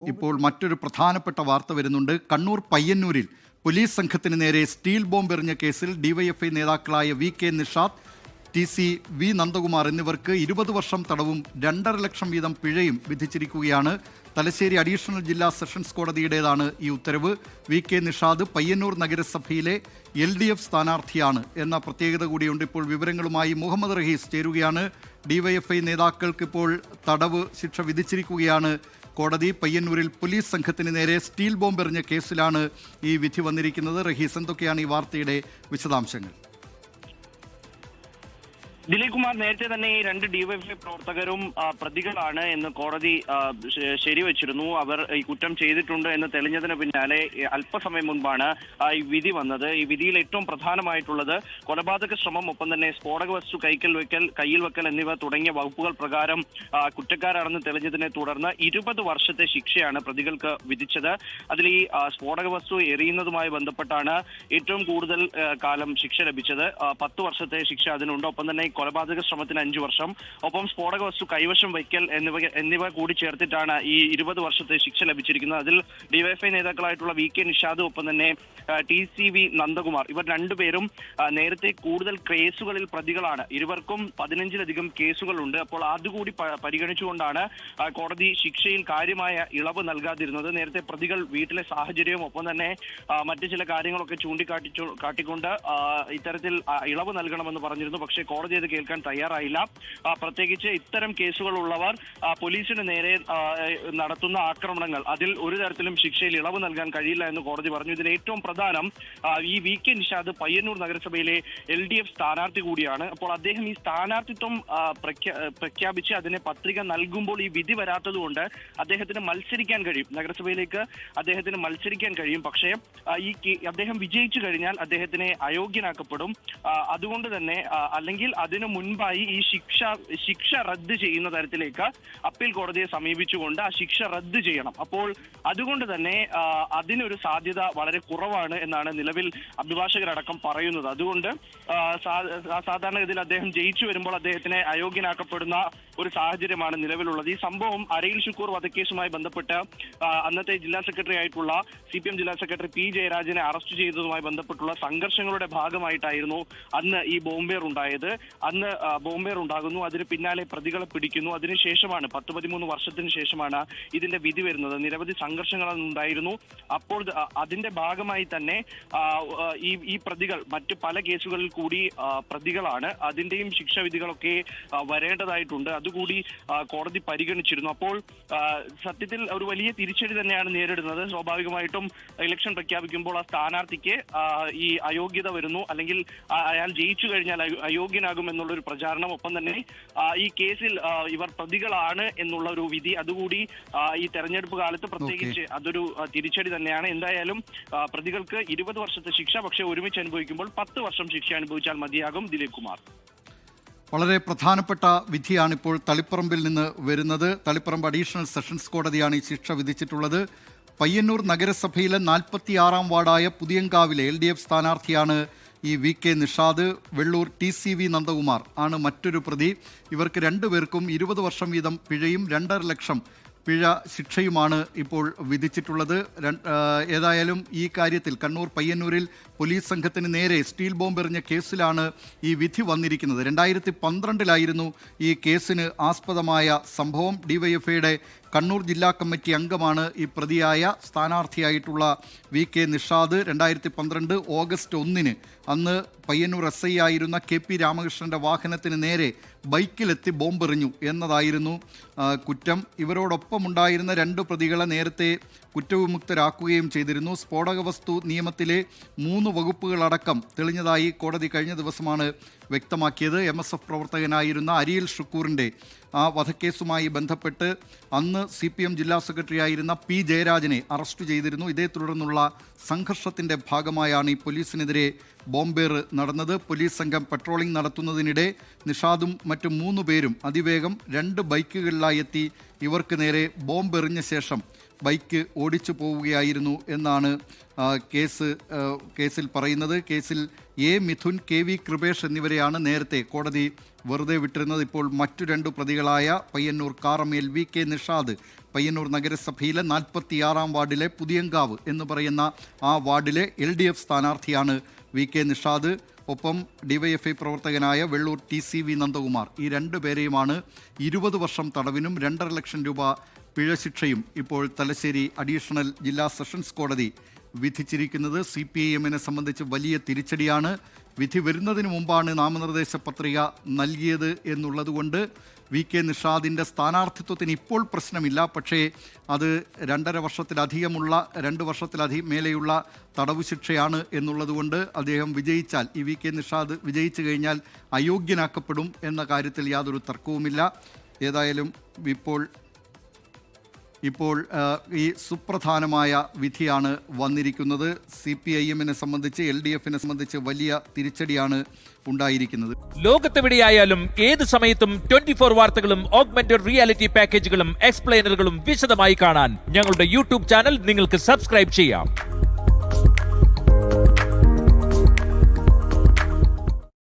ഇപ്പോൾ മറ്റൊരു പ്രധാനപ്പെട്ട വാർത്ത വരുന്നുണ്ട്. കണ്ണൂർ പയ്യന്നൂരിൽ പോലീസ് സംഘത്തിന് നേരെ സ്റ്റീൽ ബോംബ് എറിഞ്ഞ കേസിൽ ഡിവൈഎഫ്ഐ നേതാക്കളായ വി.കെ. നിഷാദ്, ടി.സി. വി. നന്ദകുമാർ എന്നിവർക്ക് 20 വർഷം തടവും 2.5 ലക്ഷം വീതം പിഴയും വിധിച്ചിരിക്കുകയാണ്. തലശ്ശേരി അഡീഷണൽ ജില്ലാ സെഷൻസ് കോടതിയുടേതാണ് ഈ ഉത്തരവ്. വി.കെ. നിഷാദ് പയ്യന്നൂർ നഗരസഭയിലെ LDF സ്ഥാനാർത്ഥിയാണ് എന്ന പ്രത്യേകത കൂടിയുണ്ട്. ഇപ്പോൾ വിവരങ്ങളുമായി മുഹമ്മദ് റഹീസ് ചേരുകയാണ്. ഡിവൈഎഫ്ഐ നേതാക്കൾക്ക് ഇപ്പോൾ തടവ് ശിക്ഷ വിധിച്ചിരിക്കുകയാണ് കോടതി. പയ്യന്നൂരിൽ പോലീസ് സംഘത്തിന് നേരെ സ്റ്റീൽ ബോംബ് എറിഞ്ഞ കേസിലാണ് ഈ വിധി വന്നിരിക്കുന്നത്. റഹീസ്, എന്തൊക്കെയാണ് ഈ വാർത്തയുടെ വിശദാംശങ്ങൾ? ദിലീപ് കുമാർ, നേരത്തെ തന്നെ ഈ 2 ഡിവൈഎഫ്ഐ പ്രവർത്തകരും പ്രതികളാണ് എന്ന് കോടതി ശരിവച്ചിരുന്നു. അവർ ഈ കുറ്റം ചെയ്തിട്ടുണ്ട് എന്ന് തെളിഞ്ഞതിന് പിന്നാലെ അല്പസമയം മുൻപാണ് ഈ വിധി വന്നത്. ഈ വിധിയിൽ ഏറ്റവും പ്രധാനമായിട്ടുള്ളത് കൊലപാതക ശ്രമം, ഒപ്പം തന്നെ സ്ഫോടക വസ്തു കയ്യിൽ വെക്കൽ എന്നിവ തുടങ്ങിയ വകുപ്പുകൾ പ്രകാരം കുറ്റക്കാരാണെന്ന് തെളിഞ്ഞതിനെ തുടർന്ന് 20 വർഷത്തെ ശിക്ഷയാണ് പ്രതികൾക്ക് വിധിച്ചത്. അതിൽ ഈ സ്ഫോടക വസ്തു എറിയുന്നതുമായി ബന്ധപ്പെട്ടാണ് ഏറ്റവും കൂടുതൽ കാലം ശിക്ഷ ലഭിച്ചത്. 10 വർഷത്തെ ശിക്ഷ അതിനുണ്ട്. ഒപ്പം തന്നെ കൊലപാതക ശ്രമത്തിന് 5 വർഷം, ഒപ്പം സ്ഫോടക വസ്തു കൈവശം വയ്ക്കൽ എന്നിവ കൂടി ചേർത്തിട്ടാണ് ഈ 20 വർഷത്തെ ശിക്ഷ ലഭിച്ചിരിക്കുന്നത്. അതിൽ ഡിവൈഎഫ്ഐ നേതാക്കളായിട്ടുള്ള വി.കെ. നിഷാദ്, ഒപ്പം തന്നെ ടി.സി. വി. നന്ദകുമാർ, ഇവർ രണ്ടുപേരും നേരത്തെ കൂടുതൽ കേസുകളിൽ പ്രതികളാണ്. ഇരുവർക്കും 15ലധികം കേസുകളുണ്ട്. അപ്പോൾ അതുകൂടി പരിഗണിച്ചുകൊണ്ടാണ് കോടതി ശിക്ഷയിൽ കാര്യമായ ഇളവ് നൽകാതിരുന്നത്. നേരത്തെ പ്രതികൾ വീട്ടിലെ സാഹചര്യവും ഒപ്പം തന്നെ മറ്റു ചില കാര്യങ്ങളൊക്കെ ചൂണ്ടിക്കാട്ടിക്കൊണ്ട് ഇത്തരത്തിൽ ഇളവ് നൽകണമെന്ന് പറഞ്ഞിരുന്നു. പക്ഷേ കോടതി അത് കേൾക്കാൻ തയ്യാറായില്ല. പ്രത്യേകിച്ച് ഇത്തരം കേസുകളുള്ളവർ പോലീസിന് നേരെ നടത്തുന്ന ആക്രമണങ്ങൾ, അതിൽ ഒരു തരത്തിലും ശിക്ഷയിൽ ഇളവ് നൽകാൻ കഴിയില്ല എന്ന് കോടതി പറഞ്ഞു. ഇതിൽ ഏറ്റവും പ്രധാനം ഈ വി.കെ. നിഷാദ് പയ്യന്നൂർ നഗരസഭയിലെ LDF സ്ഥാനാർത്ഥി കൂടിയാണ്. അപ്പോൾ അദ്ദേഹം ഈ സ്ഥാനാർത്ഥിത്വം പ്രഖ്യാപിച്ച് അതിനെ പത്രിക നൽകുമ്പോൾ ഈ വിധി വരാത്തതുകൊണ്ട് അദ്ദേഹത്തിന് മത്സരിക്കാൻ കഴിയും, നഗരസഭയിലേക്ക് അദ്ദേഹത്തിന് മത്സരിക്കാൻ കഴിയും. പക്ഷേ അദ്ദേഹം വിജയിച്ചു കഴിഞ്ഞാൽ അദ്ദേഹത്തിനെ അയോഗ്യനാക്കപ്പെടും. അതുകൊണ്ട് തന്നെ അല്ലെങ്കിൽ അതിനു മുൻപായി ഈ ശിക്ഷ റദ്ദ് ചെയ്യുന്ന തരത്തിലേക്ക് അപ്പീൽ കോടതിയെ സമീപിച്ചുകൊണ്ട് ആ ശിക്ഷ റദ്ദ് ചെയ്യണം. അപ്പോൾ അതുകൊണ്ട് തന്നെ അതിനൊരു സാധ്യത വളരെ കുറവാണ് എന്നാണ് നിലവിൽ അഭിഭാഷകരടക്കം പറയുന്നത്. അതുകൊണ്ട് സാധാരണഗതിയിൽ അദ്ദേഹം ജയിച്ചു വരുമ്പോൾ അദ്ദേഹത്തിനെ അയോഗ്യനാക്കപ്പെടുന്ന ഒരു സാഹചര്യമാണ് നിലവിലുള്ളത്. ഈ സംഭവം അരയിൽ ഷുക്കൂർ വധക്കേസുമായി ബന്ധപ്പെട്ട് അന്നത്തെ ജില്ലാ സെക്രട്ടറി ആയിട്ടുള്ള CPM ജില്ലാ സെക്രട്ടറി P. ജയരാജനെ അറസ്റ്റ് ചെയ്തതുമായി ബന്ധപ്പെട്ടുള്ള സംഘർഷങ്ങളുടെ ഭാഗമായിട്ടായിരുന്നു അന്ന് ഈ ബോംബേർ ഉണ്ടായത്. അന്ന് ബോംബേർ ഉണ്ടാകുന്നു, അതിന് പിന്നാലെ പ്രതികളെ പിടിക്കുന്നു. അതിനുശേഷമാണ് 10-13 വർഷത്തിന് ശേഷമാണ് ഇതിന്റെ വിധി വരുന്നത്. നിരവധി സംഘർഷങ്ങൾ ഉണ്ടായിരുന്നു. അപ്പോൾ അതിന്റെ ഭാഗമായി തന്നെ ഈ പ്രതികൾ മറ്റു പല കേസുകളിൽ കൂടി പ്രതികളാണ്. അതിന്റെയും ശിക്ഷാവിധികളൊക്കെ വരേണ്ടതായിട്ടുണ്ട്. അതുകൂടി കോടതി പരിഗണിച്ചിരുന്നു. അപ്പോൾ സത്യത്തിൽ ഒരു വലിയ തിരിച്ചടി തന്നെയാണ് നേരിടുന്നത്. സ്വാഭാവികമായിട്ടും ഇലക്ഷൻ പ്രഖ്യാപിക്കുമ്പോൾ ആ സ്ഥാനാർത്ഥിക്ക് ഈ അയോഗ്യത വരുന്നു, അല്ലെങ്കിൽ അയാൾ ജയിച്ചു കഴിഞ്ഞാൽ അയോഗ്യനാകും എന്നുള്ളൊരു പ്രചാരണം, ഒപ്പം തന്നെ ഈ കേസിൽ ഇവർ പ്രതികളാണ് എന്നുള്ള ഒരു വിധി, അതുകൂടി ഈ തെരഞ്ഞെടുപ്പ് കാലത്ത് പ്രത്യേകിച്ച് അതൊരു തിരിച്ചടി തന്നെയാണ്. എന്തായാലും പ്രതികൾക്ക് 20 വർഷത്തെ ശിക്ഷ, പക്ഷേ ഒരുമിച്ച് അനുഭവിക്കുമ്പോൾ 10 വർഷം ശിക്ഷ അനുഭവിച്ചാൽ മതിയാകും. ദിലീപ് കുമാർ, വളരെ പ്രധാനപ്പെട്ട വിധിയാണ് ഇപ്പോൾ തളിപ്പറമ്പിൽ നിന്ന് വരുന്നത്. തളിപ്പറമ്പ് അഡീഷണൽ സെഷൻസ് കോടതിയാണ് ഈ ശിക്ഷ വിധിച്ചിട്ടുള്ളത്. പയ്യന്നൂർ നഗരസഭയിലെ 46-ാം വാർഡായ പുതിയങ്കാവിലെ LDF സ്ഥാനാർത്ഥിയാണ് ഈ വി.കെ. നിഷാദ്. വെള്ളൂർ ടി.സി. വി. നന്ദകുമാർ ആണ് മറ്റൊരു പ്രതി. ഇവർക്ക് രണ്ടുപേർക്കും 20 വർഷം വീതം പിഴയും 2.5 ലക്ഷം പിഴ ശിക്ഷയുമാണ് ഇപ്പോൾ വിധിച്ചിട്ടുള്ളത്. ഏതായാലും ഈ കാര്യത്തിൽ കണ്ണൂർ പയ്യന്നൂരിൽ പോലീസ് സംഘത്തിന് നേരെ സ്റ്റീൽ ബോംബ് എറിഞ്ഞ കേസിലാണ് ഈ വിധി വന്നിരിക്കുന്നത്. 2012 ഈ കേസിന് ആസ്പദമായ സംഭവം. ഡിവൈഎഫ്ഐയുടെ കണ്ണൂർ ജില്ലാ കമ്മിറ്റി അംഗമാണ് ഈ പ്രതിയായ സ്ഥാനാർത്ഥിയായിട്ടുള്ള വി.കെ. നിഷാദ്. 2012 ഓഗസ്റ്റ് 1 അന്ന് പയ്യന്നൂർ SI ആയിരുന്ന KP രാമകൃഷ്ണന്റെ വാഹനത്തിന് നേരെ ബൈക്കിലെത്തി ബോംബെറിഞ്ഞു എന്നതായിരുന്നു കുറ്റം. ഇവരോടൊപ്പമുണ്ടായിരുന്ന 2 പ്രതികളെ നേരത്തെ കുറ്റവിമുക്തരാക്കുകയും ചെയ്തിരുന്നു. സ്ഫോടക വസ്തു നിയമത്തിലെ 3 വകുപ്പുകളടക്കം തെളിഞ്ഞതായി കോടതി കഴിഞ്ഞ ദിവസമാണ് വ്യക്തമാക്കിയത്. MSF പ്രവർത്തകനായിരുന്ന അരിയിൽ ഷുക്കൂറിൻ്റെ ആ വധക്കേസുമായി ബന്ധപ്പെട്ട് അന്ന് CPM ജില്ലാ സെക്രട്ടറി ആയിരുന്ന P. ജയരാജനെ അറസ്റ്റ് ചെയ്തിരുന്നു. ഇതേ തുടർന്നുള്ള സംഘർഷത്തിൻ്റെ ഭാഗമായാണ് ഈ പോലീസിനെതിരെ ബോംബേർ നടന്നത്. പോലീസ് സംഘം പട്രോളിംഗ് നടത്തുന്നതിനിടെ നിഷാദും മറ്റു 3 പേരും അതിവേഗം 2 ബൈക്കുകളിലായി എത്തി ഇവർക്ക് നേരെ ബോംബെറിഞ്ഞ ശേഷം ബൈക്ക് ഓടിച്ചു പോവുകയായിരുന്നു എന്നാണ് കേസിൽ പറയുന്നത്. കേസിൽ A Mithun, K V Kripesh എന്നിവരെയാണ് നേരത്തെ കോടതി വെറുതെ വിട്ടിരുന്നത്. ഇപ്പോൾ മറ്റു 2 പ്രതികളായ പയ്യന്നൂർ കാറമേൽ വി കെ നിഷാദ്, പയ്യന്നൂർ നഗരസഭയിലെ 46-ാം വാർഡിലെ പുതിയങ്കാവ് എന്ന് പറയുന്ന ആ വാർഡിലെ LDF സ്ഥാനാർത്ഥിയാണ് വി കെ നിഷാദ്. ഒപ്പം ഡിവൈഎഫ്ഐ പ്രവർത്തകനായ വെള്ളൂർ TCV നന്ദകുമാർ. ഈ 2 പേരെയുമാണ് 20 വർഷം തടവിനും 2.5 ലക്ഷം രൂപ പിഴ ശിക്ഷയും ഇപ്പോൾ തലശ്ശേരി അഡീഷണൽ ജില്ലാ സെഷൻസ് കോടതി വിധിച്ചിരിക്കുന്നത്. CPIM-നെ സംബന്ധിച്ച് വലിയ തിരിച്ചടിയാണ്. വിധി വരുന്നതിന് മുമ്പാണ് നാമനിർദ്ദേശ പത്രിക നൽകിയത് എന്നുള്ളതുകൊണ്ട് വി കെ നിഷാദിൻ്റെ സ്ഥാനാർത്ഥിത്വത്തിന് ഇപ്പോൾ പ്രശ്നമില്ല. പക്ഷേ അത് 2.5 വർഷത്തിലധികമുള്ള 2 വർഷത്തിലധികം മേലെയുള്ള തടവ് ശിക്ഷയാണ് എന്നുള്ളതുകൊണ്ട് അദ്ദേഹം വിജയിച്ചാൽ, ഈ വി കെ നിഷാദ് വിജയിച്ചു കഴിഞ്ഞാൽ അയോഗ്യനാക്കപ്പെടും എന്ന കാര്യത്തിൽ യാതൊരു തർക്കവുമില്ല. ഏതായാലും ഇപ്പോൾ ഈ സുപ്രധാനമായ വിധിയാണ് വന്നിരിക്കുന്നത്. CPIM-നെ സംബന്ധിച്ച്, LDF-നെ സംബന്ധിച്ച് വലിയ തിരിച്ചടിയാണ് ഉണ്ടായിരിക്കുന്നത്. ലോകത്തെവിടെയായാലും ഏത് സമയത്തും 24 വാർത്തകളും ഓഗ്മെന്റഡ് റിയാലിറ്റി പാക്കേജുകളും എക്സ്പ്ലെയിനറുകളും വിശദമായി കാണാൻ ഞങ്ങളുടെ YouTube ചാനൽ നിങ്ങൾക്ക് സബ്സ്ക്രൈബ് ചെയ്യാം.